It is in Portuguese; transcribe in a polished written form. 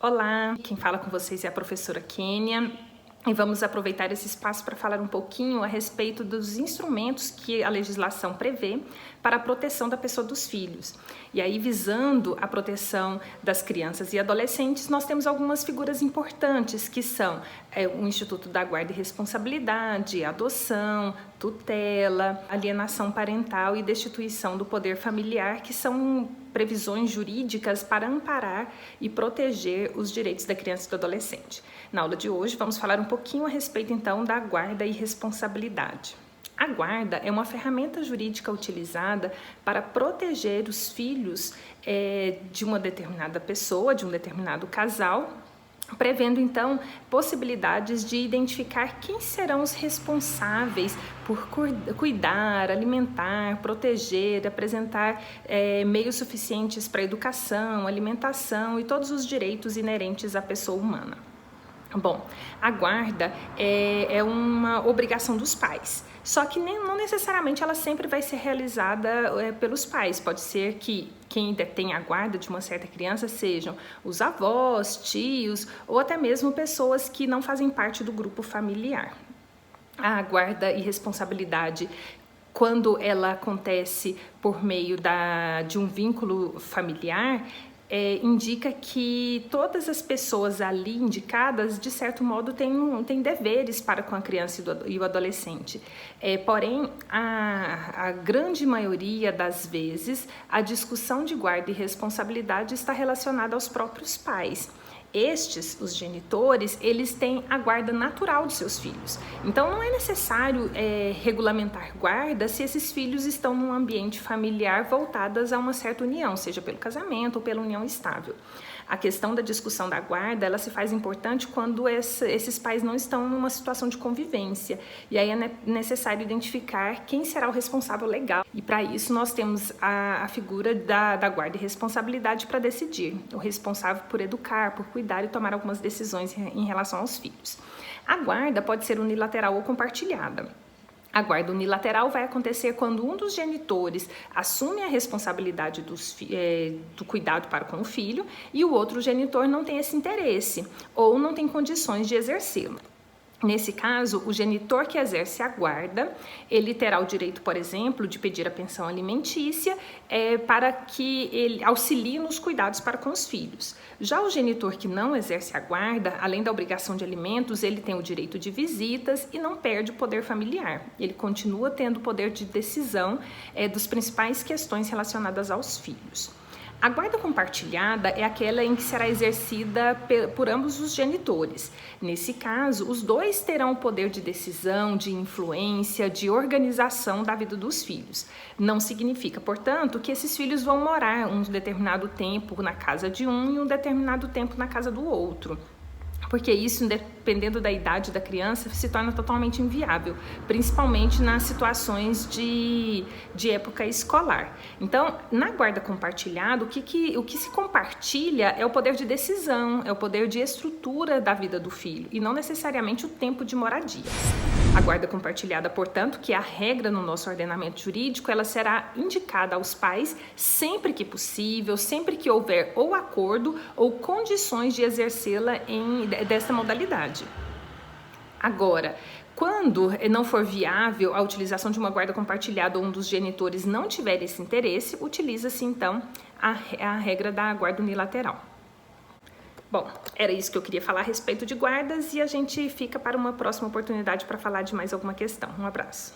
Olá, quem fala com vocês é a professora Kênia e vamos aproveitar esse espaço para falar um pouquinho a respeito dos instrumentos que a legislação prevê para a proteção da pessoa dos filhos. E aí, visando a proteção das crianças e adolescentes, nós temos algumas figuras importantes que são o Instituto da Guarda e Responsabilidade, adoção, tutela, alienação parental e destituição do poder familiar, que são previsões jurídicas para amparar e proteger os direitos da criança e do adolescente. Na aula de hoje vamos falar um pouquinho a respeito então da guarda e responsabilidade. A guarda é uma ferramenta jurídica utilizada para proteger os filhos de uma determinada pessoa, de um determinado casal, prevendo então possibilidades de identificar quem serão os responsáveis por cuidar, alimentar, proteger, apresentar meios suficientes para educação, alimentação e todos os direitos inerentes à pessoa humana. Bom, a guarda é uma obrigação dos pais, só que não necessariamente ela sempre vai ser realizada pelos pais. Pode ser que quem detém a guarda de uma certa criança sejam os avós, tios ou até mesmo pessoas que não fazem parte do grupo familiar. A guarda e responsabilidade, quando ela acontece por meio de um vínculo familiar, indica que todas as pessoas ali indicadas, de certo modo, têm deveres para com a criança e o adolescente. Porém, a grande maioria das vezes, a discussão de guarda e responsabilidade está relacionada aos próprios pais. Estes, os genitores, eles têm a guarda natural de seus filhos. Então, não é necessário regulamentar guarda se esses filhos estão num ambiente familiar voltadas a uma certa união, seja pelo casamento ou pela união estável. A questão da discussão da guarda, ela se faz importante quando esses pais não estão numa situação de convivência. E aí é necessário identificar quem será o responsável legal. E para isso nós temos a figura da guarda e responsabilidade para decidir. O responsável por educar, por cuidar e tomar algumas decisões em relação aos filhos. A guarda pode ser unilateral ou compartilhada. A guarda unilateral vai acontecer quando um dos genitores assume a responsabilidade do cuidado para com o filho e o outro genitor não tem esse interesse ou não tem condições de exercê-lo. Nesse caso, o genitor que exerce a guarda, ele terá o direito, por exemplo, de pedir a pensão alimentícia para que ele auxilie nos cuidados para com os filhos. Já o genitor que não exerce a guarda, além da obrigação de alimentos, ele tem o direito de visitas e não perde o poder familiar. Ele continua tendo o poder de decisão das principais questões relacionadas aos filhos. A guarda compartilhada é aquela em que será exercida por ambos os genitores. Nesse caso, os dois terão o poder de decisão, de influência, de organização da vida dos filhos. Não significa, portanto, que esses filhos vão morar um determinado tempo na casa de um e um determinado tempo na casa do outro. Porque isso, dependendo da idade da criança, se torna totalmente inviável, principalmente nas situações de época escolar. Então, na guarda compartilhada, o que se compartilha é o poder de decisão, é o poder de estrutura da vida do filho, e não necessariamente o tempo de moradia. A guarda compartilhada, portanto, que é a regra no nosso ordenamento jurídico, ela será indicada aos pais sempre que possível, sempre que houver ou acordo ou condições de exercê-la dessa modalidade. Agora, quando não for viável a utilização de uma guarda compartilhada ou um dos genitores não tiver esse interesse, utiliza-se então a regra da guarda unilateral. Bom, era isso que eu queria falar a respeito de guardas e a gente fica para uma próxima oportunidade para falar de mais alguma questão. Um abraço.